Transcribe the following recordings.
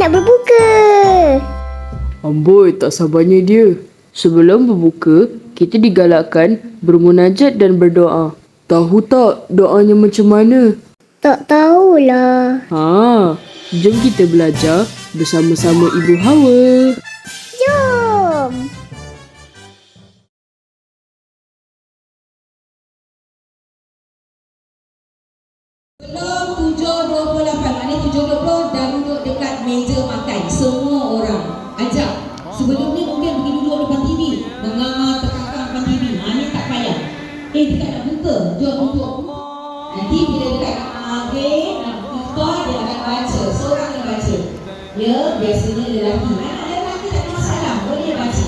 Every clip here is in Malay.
nak berbuka. Amboi, tak sabarnya dia. Sebelum berbuka, kita digalakkan bermunajat dan berdoa. Tahu tak doanya macam mana? Tak tahulah. Jom kita belajar bersama-sama Ibu Hawa. Jom. Belum 7.28, maknanya 7.20 dah duduk dekat meja makan. Semua orang ajak. Sebelum ni mungkin pergi duduk depan TV, menganga terkakang depan TV. Ni tak payah. Dekat nak buka, jom duduk. Nanti bila dekat nak maghrib, nak iftar, dia akan baca. Seorang yang baca. Ya, biasanya lelaki. Anak lelaki tak ada masalah, boleh baca.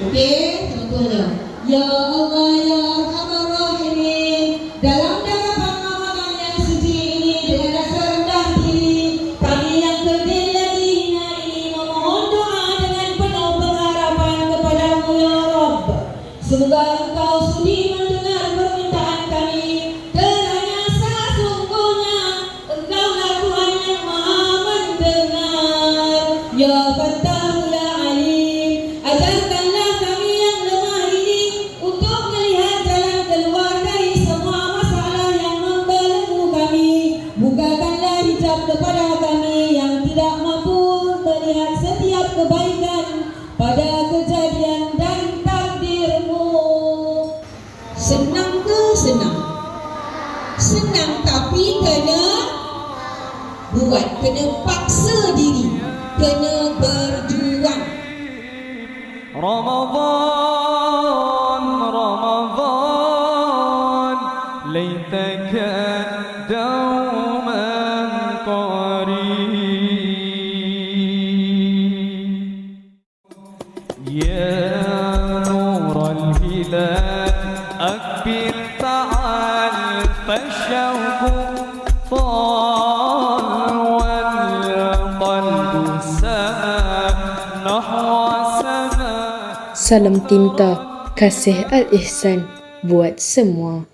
Okey, contohnya. Ya Allah, Ya Arhamar Rahimin. Dalam semoga Engkau sudi mendengar permintaan kami, kerana sesungguhnya Engkaulah Tuhan yang Maha mendengar. Ya Fattah Ya Alim, ajarkanlah kami yang lemah ini untuk melihat jalan keluar dari semua masalah yang membelenggu kami. Bukakanlah hijab kepada kami yang tidak mampu melihat setiap kebaikan pada kejadian dan senang ke senang? Senang, tapi kena buat, kena paksa diri, kena berjuang. Ramadan, Ramadan, laitaka dauman qarib. Ya nurul hilal أكبر تعال فالشوق طال والقلب سما نحو السماء. Salam tinta, kasih Al-Ihsan buat semua.